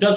10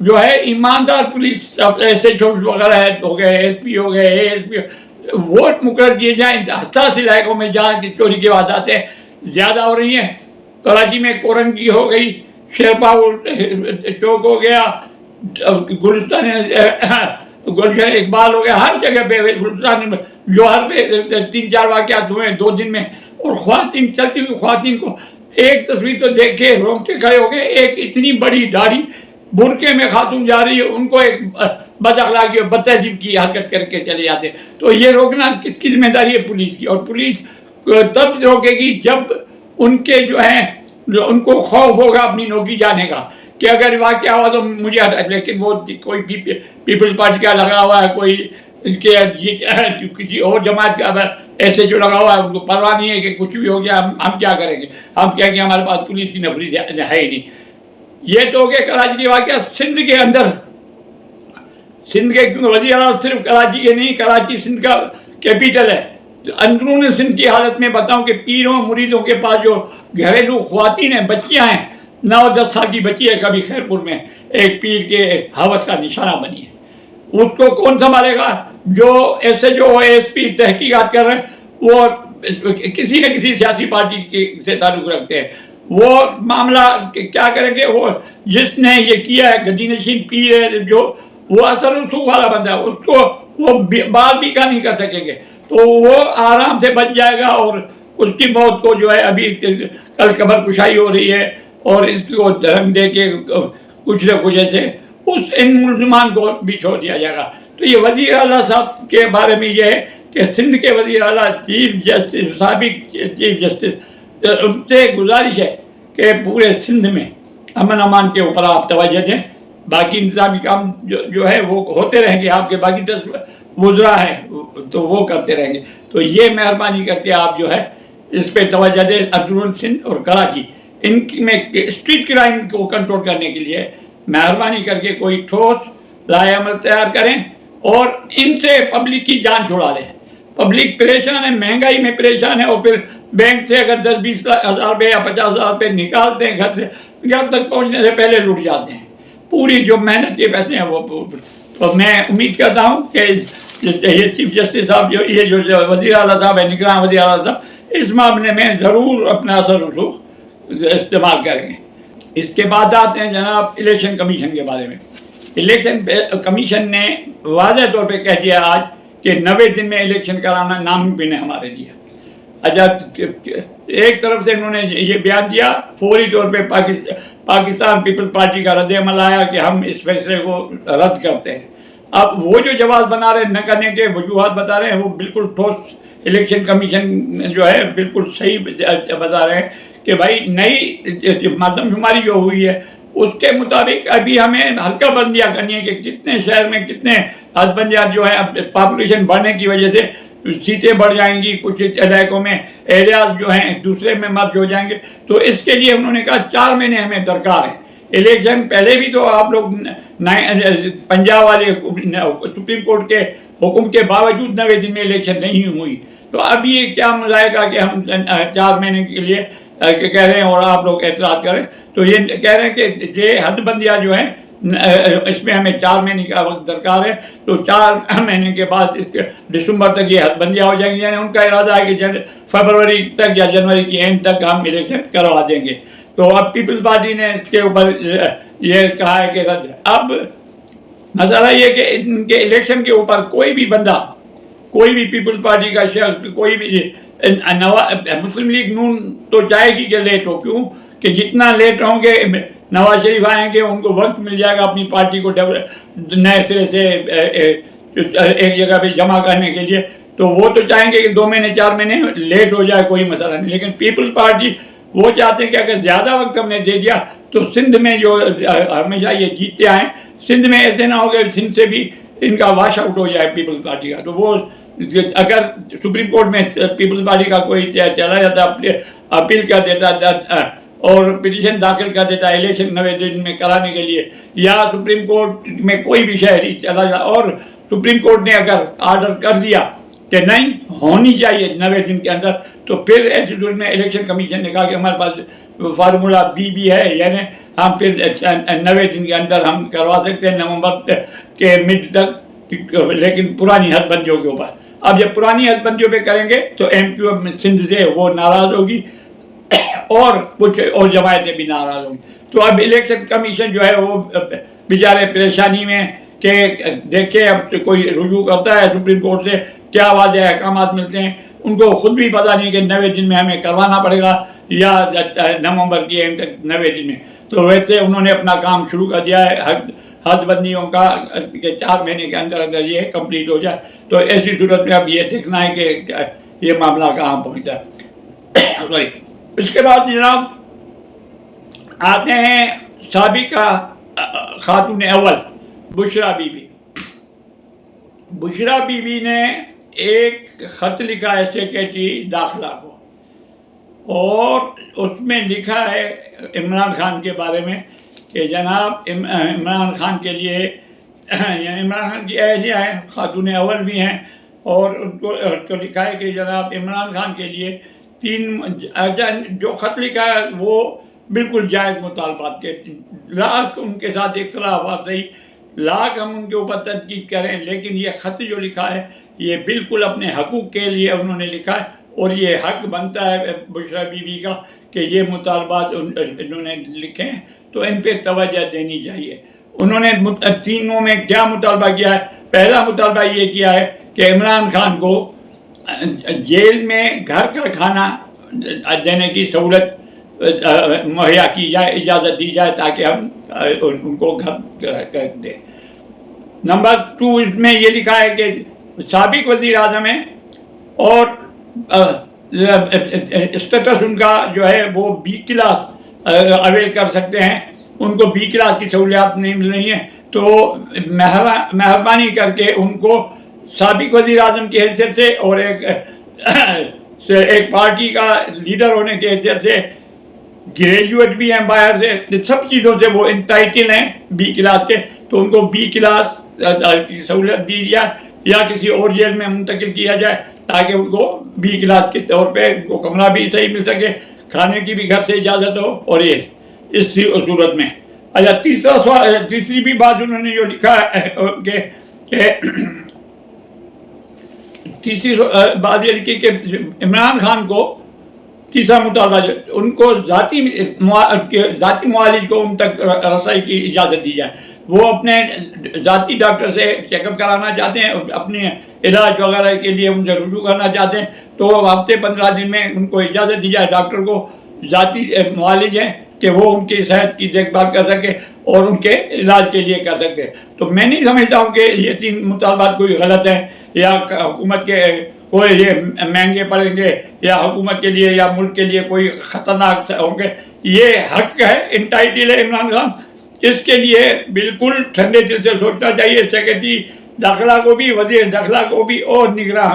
جو ہے ایماندار پولیس ایس ایچ او وغیرہ ہو گئے، ایس پی ہو گئے، اے ایس پی، ووٹ مقرر کیے جائیں حساس علاقوں میں جہاں کی چوری کی وارداتیں زیادہ ہو رہی ہیں. کراچی میں کورنگی ہو گئی، شیرپا چوک ہو گیا، گلستان گلشن اقبال ہو گیا، ہر جگہ پہ گلستان جوہر پہ 3-4 واقعات ہوئے 2 دن میں. اور خواتین، چلتی ہوئی خواتین کو ایک تصویر تو دیکھ کے رونگٹے کھڑے ہو گئے. ایک اتنی بڑی داڑھی برقعے میں خاتون جا رہی ہے، ان کو ایک بد اخلاقی اور بد تہذیب کی حرکت کر کے چلے جاتے. تو یہ روکنا کس کی ذمہ داری ہے؟ پولیس کی. اور پولیس تب روکے گی جب ان کے جو ہیں ان کو خوف ہوگا اپنی نوکری جانے کا کہ اگر واقعہ ہوا تو مجھے. لیکن وہ کوئی پیپلز پارٹی کا لگا ہوا ہے، کوئی اس کے کسی اور جماعت کا ایسے جو لگا ہوا ہے، ان کو پرواہ نہیں ہے کہ کچھ بھی ہو گیا ہم کیا کریں گے، ہم کہیں گے ہمارے پاس پولیس کی نفری ہے ہی نہیں. یہ تو ہو گیا کراچی کے واقعہ. سندھ کے اندر، سندھ کے وزیر اعلیٰ صرف کراچی کے نہیں، کراچی سندھ کا کیپیٹل ہے. اندرون سندھ کی حالت میں بتاؤں کہ پیروں مریدوں کے پاس جو گھریلو خواتین ہیں، بچیاں ہیں، 9-10 سال کی بچی ہے، کبھی خیرپور میں ایک پیر کے ہوس کا نشانہ بنی ہے. اس کو کون سنبھالے گا؟ جو S H O S P تحقیقات کر رہے ہیں وہ کسی نہ کسی سیاسی پارٹی سے تعلق رکھتے ہیں. وہ معاملہ کیا کریں گے؟ وہ جس نے یہ کیا ہے گدی نشین پیر ہے، جو وہ اثر رسوخ والا بندہ ہے، اس کو وہ بال بھی کا نہیں کر سکیں گے. تو وہ آرام سے بچ جائے گا. اور اس کی موت کو جو ہے ابھی کل قبر کشائی ہو رہی ہے اور اس کو رنگ دے کے کچھ نہ کچھ ایسے ان ملزمان کو بھی چھوڑ دیا جائے گا. تو یہ وزیر اعلیٰ صاحب کے بارے میں یہ ہے کہ سندھ کے وزیر اعلیٰ چیف جسٹس، سابق چیف جسٹس، ان سے گزارش ہے کہ پورے سندھ میں امن امان کے اوپر آپ توجہ دیں. باقی انتظامی کام جو ہے وہ ہوتے رہیں گے، آپ کے باقی 10 وزراء ہیں تو وہ کرتے رہیں گے. تو یہ مہربانی کر کے آپ جو ہے اس پہ توجہ دیں. اندرون سندھ اور کراچی، ان میں اسٹریٹ کرائم کو کنٹرول کرنے کے لیے مہربانی کر کے کوئی ٹھوس لائحہ عمل تیار کریں اور ان سے پبلک کی جان چھڑا لیں. پبلک پریشان ہے، مہنگائی میں پریشان ہے، اور پھر بینک سے اگر 10-20 ہزار روپے یا 50 ہزار روپے نکالتے ہیں گھر سے، گھر تک پہنچنے سے پہلے لٹ جاتے ہیں. پوری جو محنت کے پیسے ہیں وہ. تو میں امید کرتا ہوں کہ یہ چیف جسٹس صاحب یہ جو وزیر اعلیٰ صاحب ہے، نگراں وزیر اعلیٰ صاحب، اس معاملے میں ضرور اپنا اثر رسوخ استعمال کریں گے. اس کے بعد آتے ہیں جناب الیکشن کمیشن کے بارے میں. الیکشن کمیشن نے واضح طور پہ کہہ دیا آج کہ 90 دن میں الیکشن کرانا ناممکن ہے ہمارے لیے. اچھا، ایک طرف سے انہوں نے یہ بیان دیا، فوری طور پہ پاکستان پیپل پارٹی کا رد عمل آیا کہ ہم اس فیصلے کو رد کرتے ہیں. اب وہ جو جواز بنا رہے ہیں، نہ کرنے کے وجوہات بتا رہے ہیں، وہ بالکل ٹھوس. الیکشن کمیشن جو ہے بالکل صحیح بتا رہے ہیں کہ بھائی نئی مردم شماری جو ہوئی ہے اس کے مطابق ابھی ہمیں حلقہ بندیاں کرنی ہے کہ کتنے شہر میں کتنے حد بندیاں جو ہیں پاپولیشن بڑھنے کی وجہ سے سیٹیں بڑھ جائیں گی، کچھ علاقوں میں ایریاز جو ہیں ایک دوسرے میں مرج ہو جائیں گے. تو اس کے لیے انہوں نے کہا 4 مہینے ہمیں درکار ہے. الیکشن پہلے بھی تو آپ لوگ پنجاب والے سپریم کورٹ کے حکم کے باوجود 90 دن میں الیکشن نہیں ہوئی. تو اب یہ کیا مذائقہ کہ ہم 4 مہینے کے لیے کہہ رہے ہیں اور آپ لوگ اعتراض کریں. تو یہ کہہ رہے ہیں کہ یہ حد بندیاں جو ہیں اس میں ہمیں 4 مہینے کا وقت درکار ہے. تو 4 مہینے کے بعد اس کے دسمبر تک یہ حد بندیاں ہو جائیں گی. یعنی ان کا ارادہ ہے کہ فروری تک یا جنوری کی اینڈ تک ہم الیکشن کروا دیں گے. تو اب پیپلز پارٹی نے اس کے اوپر یہ کہا ہے کہ رد. اب مسئلہ یہ کہ ان کے الیکشن کے اوپر کوئی بھی بندہ، کوئی بھی پیپلز پارٹی کا شخص، کوئی بھی مسلم لیگ نون تو چاہے گی کہ لیٹ ہو. کیوں کہ جتنا لیٹ ہوں گے نواز شریف آئیں گے، ان کو وقت مل جائے گا اپنی پارٹی کو نئے سرے سے ایک جگہ پہ جمع کرنے کے لیے. تو وہ تو چاہیں گے کہ 2 مہینے 4 مہینے لیٹ ہو جائے، کوئی مسئلہ نہیں. لیکن پیپلز پارٹی وہ چاہتے ہیں کہ اگر زیادہ وقت ہم نے دے دیا تو سندھ میں جو ہمیشہ یہ جیتتے آئیں، سندھ میں ایسے نہ ہو کہ سندھ سے بھی ان کا واش آؤٹ ہو جائے پیپلز پارٹی کا. تو وہ اگر سپریم کورٹ میں پیپلز پارٹی کا کوئی چلا جاتا اپیل کر دیتا اور پٹیشن داخل کر دیتا الیکشن 90 دن میں کرانے کے لیے، یا سپریم کورٹ میں کوئی بھی شہری چلا جاتا اور سپریم کورٹ نے اگر آرڈر کر دیا کہ نہیں ہونی چاہیے 90 دن کے اندر، تو پھر ایسی صورت میں الیکشن کمیشن نے کہا کہ ہمارے پاس فارمولا بی ہے، یعنی ہم پھر 90 دن کے اندر ہم کروا سکتے ہیں نومبر کے مڈ تک، لیکن پرانی حد بندیوں کے اوپر۔ اب جب پرانی حد بندیوں پہ کریں گے تو MQ سندھ سے وہ ناراض ہوگی اور کچھ اور جماعتیں بھی ناراض ہوں گی۔ تو اب الیکشن کمیشن جو ہے وہ بیچارے پریشانی میں کہ دیکھیں اب کوئی رجوع کرتا ہے سپریم کورٹ سے، کیا واضح احکامات ملتے ہیں، ان کو خود بھی پتہ نہیں کہ 90 دن میں ہمیں کروانا پڑے گا یا نومبر کی اینڈ تک 90 دن میں۔ تو ویسے انہوں نے اپنا کام شروع کر دیا ہے حد بندیوں کا کہ 4 مہینے کے اندر اندر یہ کمپلیٹ ہو جائے۔ تو ایسی صورت میں اب یہ دیکھنا ہے کہ یہ معاملہ کہاں پہنچتا ہے۔ اس کے بعد جناب آتے ہیں سابقہ خاتون اول بشرا be be. Bushra be be نے ایک خط لکھا ہے سیکریٹری داخلہ کو، اور اس میں لکھا ہے عمران خان کے بارے میں کہ جناب عمران خان کے لیے، یعنی عمران خان کی اہلیہ ہیں، خاتون اول بھی ہیں، اور ان کو لکھا ہے کہ جناب عمران خان کے لیے جو خط لکھا ہے وہ بالکل جائز مطالبات کے، لاکھ ان کے ساتھ اختلافات رہی، لاکھ ہم ان کے اوپر تنقید کریں، لیکن یہ خط جو لکھا ہے یہ بالکل اپنے حقوق کے لیے انہوں نے لکھا ہے، اور یہ حق بنتا ہے بشرا بی بی کا کہ یہ مطالبات انہوں نے لکھے ہیں تو ان پہ توجہ دینی چاہیے۔ انہوں نے تینوں میں کیا مطالبہ کیا ہے؟ پہلا مطالبہ یہ کیا ہے کہ عمران خان کو جیل میں گھر کا کھانا دینے کی سہولت مہیا کی جائے، اجازت دی جائے تاکہ ہم ان کو گھر دیں۔ نمبر 2 اس میں یہ لکھا ہے کہ سابق وزیر اعظم ہیں اور اسٹیٹس ان کا جو ہے وہ B کلاس اویل کر سکتے ہیں، ان کو B کلاس کی سہولیات نہیں مل رہی ہیں، تو مہربانی کر کے ان کو سابق وزیر اعظم کی حیثیت سے اور ایک پارٹی کا لیڈر ہونے کی حیثیت سے، گریجویٹ بھی ہیں باہر سے، سب چیزوں سے وہ انٹائٹل ہیں B کلاس کے، تو ان کو B کلاس کی سہولت دی جائے یا کسی اور جیل میں منتقل کیا جائے تاکہ ان کو B کلاس کے طور پہ ان کو کمرہ بھی صحیح مل سکے، کھانے کی بھی گھر سے اجازت ہو، اور یہ اس صورت میں۔ اچھا تیسری بھی بات انہوں نے جو لکھا ہے کہ تیسری بات یہ لکھی کہ عمران خان کو تیسرا مطالبہ ان کو ذاتی معالج کو ان تک رسائی کی اجازت دی جائے، وہ اپنے ذاتی ڈاکٹر سے چیک اپ کرانا چاہتے ہیں، اپنے علاج وغیرہ کے لیے ان سے رجوع کرنا چاہتے ہیں، تو ہفتے 15 دن میں ان کو اجازت دی جائے، ڈاکٹر کو ذاتی معالج ہیں کہ وہ ان کی صحت کی دیکھ بھال کر سکے اور ان کے علاج کے لیے کر سکتے۔ تو میں نہیں سمجھتا ہوں کہ یہ 3 مطالبات کوئی غلط ہیں یا حکومت کے کوئی یہ مہنگے پڑیں گے یا حکومت کے لیے یا ملک کے لیے کوئی خطرناک ہوں گے۔ یہ حق ہے، انٹائٹل ہے عمران خان، اس کے لیے بالکل ٹھنڈے دل سے سوچنا چاہیے، سیکریٹری داخلہ کو بھی، وزیر داخلہ کو بھی، اور نگراں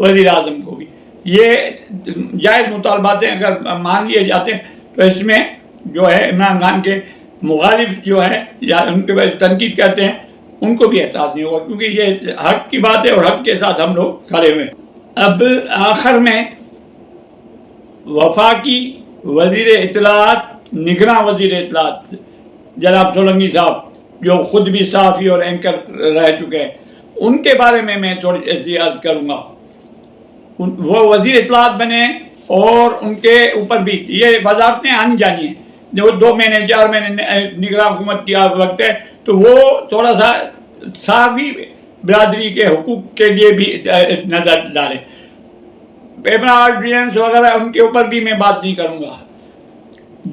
وزیر اعظم کو بھی۔ یہ جائز مطالبات ہیں، اگر مان لیے جاتے ہیں تو اس میں جو ہے عمران خان کے مخالف جو ہے یا ان کے بعد تنقید کرتے ہیں ان کو بھی احساس نہیں ہوگا، کیونکہ یہ حق کی بات ہے اور حق کے ساتھ ہم لوگ کھڑے ہوئے۔ اب آخر میں وفاقی وزیر اطلاعات، نگراں وزیر اطلاعات جناب سولنگی صاحب، جو خود بھی صحافی اور اینکر رہ چکے ہیں، ان کے بارے میں تھوڑی سی عرض کروں گا۔ وہ وزیر اطلاعات بنے اور ان کے اوپر بھی یہ وزارتیں آنی جانی ہیں، جو 2 مہینے 4 مہینے نگراں حکومت کی وقت ہے، تو وہ تھوڑا سا صحافی برادری کے حقوق کے لیے بھی نظر ڈالیں۔ پیپر آرڈیننس وغیرہ ان کے اوپر بھی میں بات نہیں کروں گا،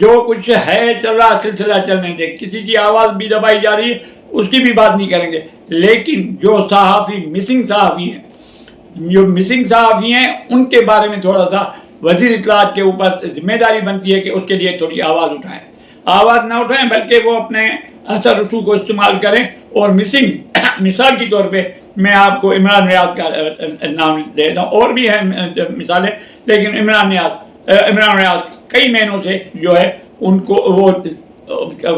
جو کچھ ہے چل رہا سلسلہ چلنے دے، کسی کی آواز بھی دبائی جا رہی ہے اس کی بھی بات نہیں کریں گے، لیکن جو صحافی مسنگ صحافی ہیں ان کے بارے میں تھوڑا سا وزیر اطلاعات کے اوپر ذمہ داری بنتی ہے کہ اس کے لیے تھوڑی آواز اٹھائیں، آواز نہ اٹھائیں بلکہ وہ اپنے اثر رسوخ کو استعمال کریں۔ اور مسنگ مثال کے طور پہ میں آپ کو عمران ریاض کا نام دیتا ہوں، اور بھی ہیں مثالیں، لیکن عمران ریاض کئی مہینوں سے جو ہے ان کو وہ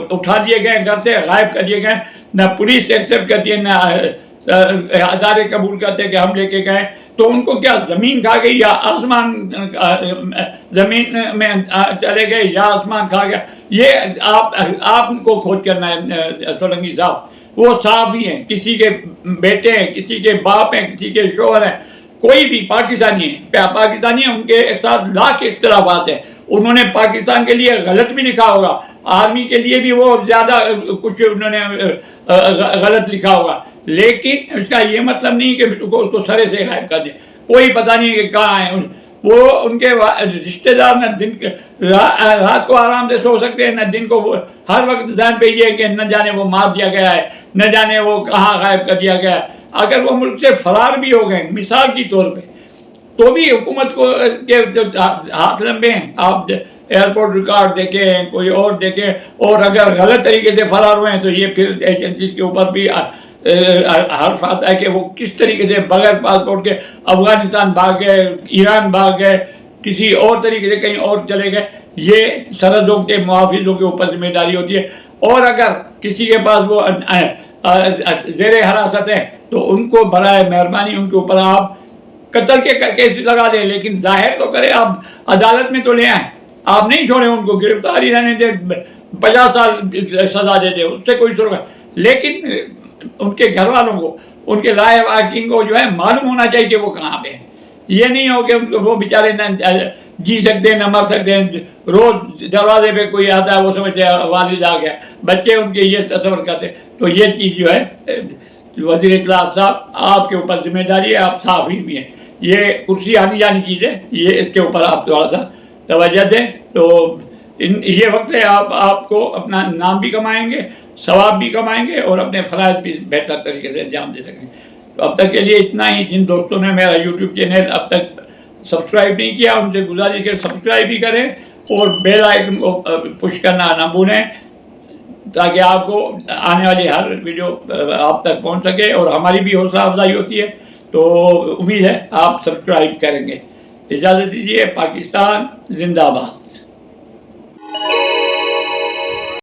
اٹھا دیے گئے، گھر سے غائب کر دیے گئے، نہ پولیس ایکسیپٹ کرتی ہے، نہ ادارے قبول کرتے کہ ہم لے کے گئے، تو ان کو کیا زمین کھا گئی یا آسمان زمین میں چلے گئے یا آسمان کھا گیا؟ یہ آپ کو کھوج کرنا ہے سولنگی صاحب۔ وہ صاف ہی ہیں، کسی کے بیٹے ہیں، کسی کے باپ ہیں، کسی کے شوہر ہیں، کوئی بھی پاکستانی ہے، پاکستانی ہیں، ان کے ساتھ لاکھ اختلافات ہیں۔ انہوں نے پاکستان کے لیے غلط بھی لکھا ہوگا، آرمی کے لیے بھی وہ زیادہ کچھ انہوں نے غلط لکھا ہوگا، لیکن اس کا یہ مطلب نہیں کہ اس کو سرے سے غائب کر دیں۔ کوئی پتہ نہیں کہ کہاں ہیں وہ، ان کے رشتہ دار نہ دن رات کو آرام سے سو سکتے ہیں، نہ دن کو ہر وقت ذہن پہ یہ ہے کہ نہ جانے وہ مار دیا گیا ہے، نہ جانے وہ کہاں غائب کر دیا گیا ہے۔ اگر وہ ملک سے فرار بھی ہو گئے مثال کی طور پہ، تو بھی حکومت کو کے ہاتھ لمبے ہیں۔ آپ ایئرپورٹ ریکارڈ دیکھیں، کوئی اور دیکھیں، اور اگر غلط طریقے سے فرار ہوئے ہیں تو یہ پھر ایجنسیز کے اوپر بھی حرف آتا ہے کہ وہ کس طریقے سے بغیر پاسپورٹ کے افغانستان بھاگ گئے، ایران بھاگ گئے، کسی اور طریقے سے کہیں اور چلے گئے۔ یہ سرحدوں کے محافظوں کے اوپر ذمہ داری ہوتی ہے، اور اگر کسی کے پاس وہ زیر حراست ہے تو ان کو برائے مہربانی ان کے اوپر آپ قتل کے کیس لگا دیں، لیکن ظاہر تو کریں، آپ عدالت میں تو لے آئیں۔ آپ نہیں چھوڑیں ان کو، گرفتار ہی رہنے دیں، 50 سال سزا دے دیں، اس سے کوئی سرغ۔ لیکن ان کے گھر والوں کو، ان کے لائق واقعین کو جو ہے معلوم ہونا چاہیے کہ وہ کہاں پہ ہیں۔ یہ نہیں ہو کہ وہ بیچارے نہ جی سکتے نہ مر سکتے ہیں، روز دروازے پہ کوئی آتا ہے وہ سمجھتے ہیں والد آ گیا، بچے ان کے یہ تصور کرتے۔ تو یہ چیز جو ہے وزیر اطلاعات صاحب آپ کے اوپر ذمہ داری ہے، آپ صحافی بھی ہیں، یہ کرسی آنی جانی چیز ہے، یہ اس کے اوپر آپ تھوڑا سا توجہ دیں۔ تو یہ وقت ہے آپ کو اپنا نام بھی کمائیں گے، ثواب بھی کمائیں گے، اور اپنے فرائض بھی بہتر طریقے سے انجام دے سکیں گے۔ تو اب تک کے لیے اتنا ہی۔ جن دوستوں نے میرا یوٹیوب چینل اب تک سبسکرائب نہیں کیا ان سے گزارش ہے سبسکرائب بھی کریں، اور بیل آئکن کو پش کرنا نہ بھولیں، تاکہ آپ کو آنے والی ہر ویڈیو آپ تک پہنچ سکے، اور ہماری بھی حوصلہ افزائی ہوتی ہے۔ تو امید ہے آپ سبسکرائب کریں گے۔ اجازت دیجیے، پاکستان زندہ باد۔